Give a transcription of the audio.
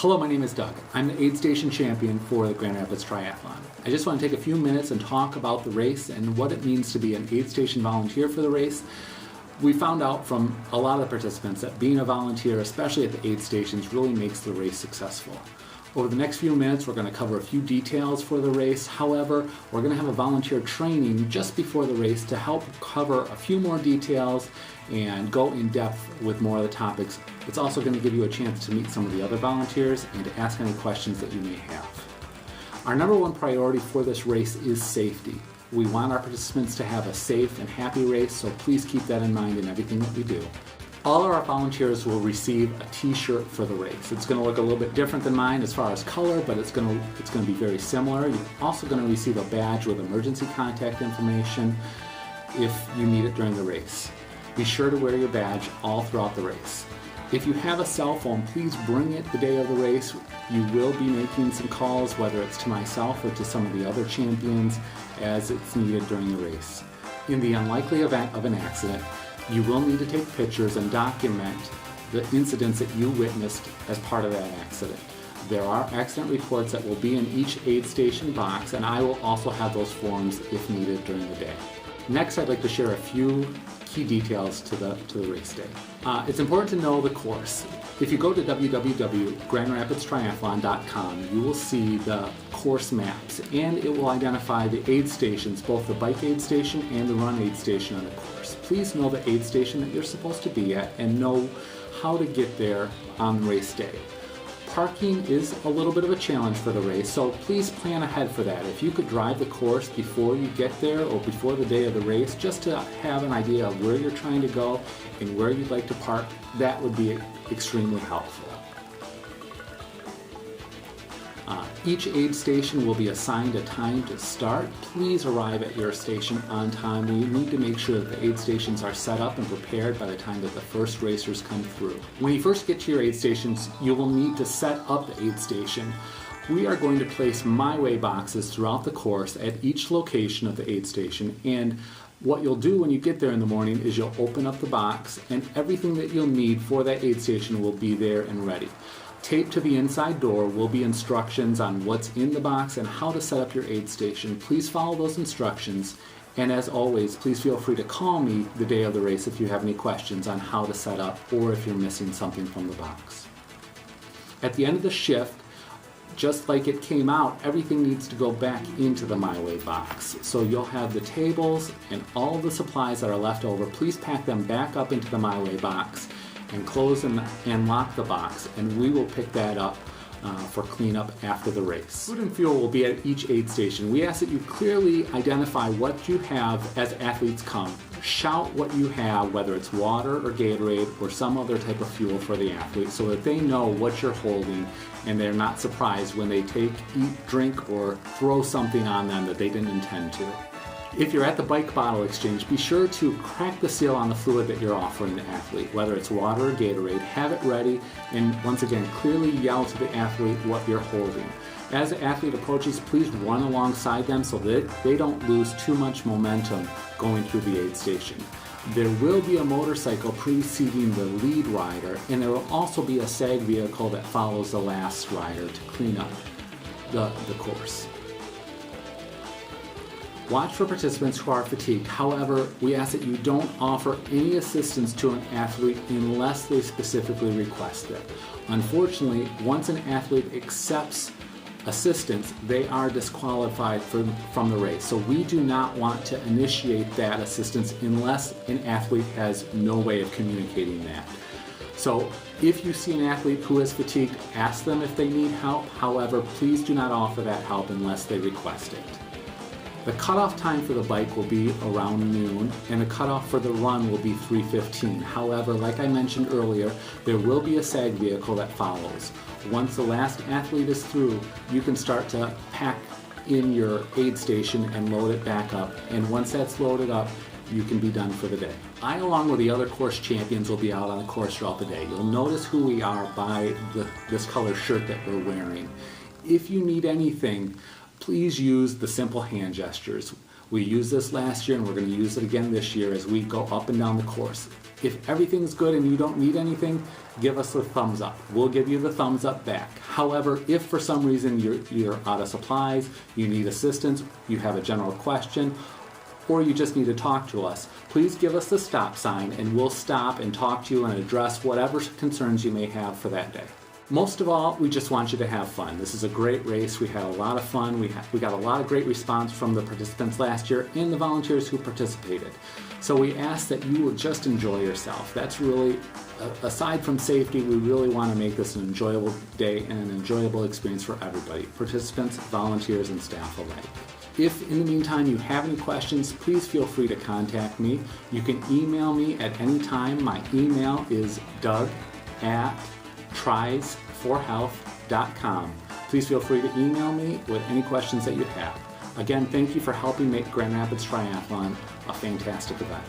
Hello, my name is Doug. I'm the aid station champion for the Grand Rapids Triathlon. I just want to take a few minutes and talk about the race and what it means to be an aid station volunteer for the race. We found out from a lot of the participants that being a volunteer, especially at the aid stations, really makes the race successful. Over the next few minutes, we're going to cover a few details for the race. However, we're going to have a volunteer training just before the race to help cover a few more details and go in depth with more of the topics. It's also going to give you a chance to meet some of the other volunteers and to ask any questions that you may have. Our number one priority for this race is safety. We want our participants to have a safe and happy race, so please keep that in mind in everything that we do. All of our volunteers will receive a t-shirt for the race. It's going to look a little bit different than mine as far as color, but it's going to be very similar. You're also going to receive a badge with emergency contact information if you need it during the race. Be sure to wear your badge all throughout the race. If you have a cell phone, please bring it the day of the race. You will be making some calls, whether it's to myself or to some of the other champions, as it's needed during the race. In the unlikely event of an accident, you will need to take pictures and document the incidents that you witnessed as part of that accident. There are accident reports that will be in each aid station box, and I will also have those forms if needed during the day. Next, I'd like to share a few key details to the race day. It's important to know the course. If you go to www.grandrapidstriathlon.com, you will see the course maps, and it will identify the aid stations, both the bike aid station and the run aid station on the course. Please know the aid station that you're supposed to be at and know how to get there on race day. Parking is a little bit of a challenge for the race, so please plan ahead for that. If you could drive the course before you get there or before the day of the race, just to have an idea of where you're trying to go and where you'd like to park, that would be extremely helpful. Each aid station will be assigned a time to start. Please arrive at your station on time. We need to make sure that the aid stations are set up and prepared by the time that the first racers come through. When you first get to your aid stations, you will need to set up the aid station. We are going to place My Way boxes throughout the course at each location of the aid station, and what you'll do when you get there in the morning is you'll open up the box and everything that you'll need for that aid station will be there and ready. Taped to the inside door will be instructions on what's in the box and how to set up your aid station. Please follow those instructions, and as always, please feel free to call me the day of the race if you have any questions on how to set up or if you're missing something from the box. At the end of the shift, just like it came out, everything needs to go back into the My Way box. So you'll have the tables and all the supplies that are left over. Please pack them back up into the My Way box and close and lock the box, and we will pick that up for cleanup after the race. Food and fuel will be at each aid station. We ask that you clearly identify what you have as athletes come. Shout what you have, whether it's water or Gatorade or some other type of fuel for the athlete, so that they know what you're holding and they're not surprised when they eat, drink, or throw something on them that they didn't intend to. If you're at the bike bottle exchange, be sure to crack the seal on the fluid that you're offering the athlete, whether it's water or Gatorade. Have it ready, and once again, clearly yell to the athlete what you're holding. As the athlete approaches, please run alongside them so that they don't lose too much momentum going through the aid station. There will be a motorcycle preceding the lead rider, and there will also be a SAG vehicle that follows the last rider to clean up the course. Watch for participants who are fatigued. However, we ask that you don't offer any assistance to an athlete unless they specifically request it. Unfortunately, once an athlete accepts assistance, they are disqualified from the race. So we do not want to initiate that assistance unless an athlete has no way of communicating that. So if you see an athlete who is fatigued, ask them if they need help. However, please do not offer that help unless they request it. The cutoff time for the bike will be around noon, and the cutoff for the run will be 3:15. However, like I mentioned earlier, there will be a SAG vehicle that follows. Once the last athlete is through, you can start to pack in your aid station and load it back up. And once that's loaded up, you can be done for the day. I, along with the other course champions, will be out on the course throughout the day. You'll notice who we are by this color shirt that we're wearing. If you need anything, please use the simple hand gestures. We used this last year and we're going to use it again this year as we go up and down the course. If everything's good and you don't need anything, give us a thumbs up. We'll give you the thumbs up back. However, if for some reason you're out of supplies, you need assistance, you have a general question, or you just need to talk to us, please give us the stop sign and we'll stop and talk to you and address whatever concerns you may have for that day. Most of all, we just want you to have fun. This is a great race. We had a lot of fun. We got a lot of great response from the participants last year and the volunteers who participated. So we ask that you will just enjoy yourself. That's really, aside from safety, we really want to make this an enjoyable day and an enjoyable experience for everybody, participants, volunteers, and staff alike. If in the meantime you have any questions, please feel free to contact me. You can email me at any time. My email is doug@triesforhealth.com. Please feel free to email me with any questions that you have. Again, thank you for helping make Grand Rapids Triathlon a fantastic event.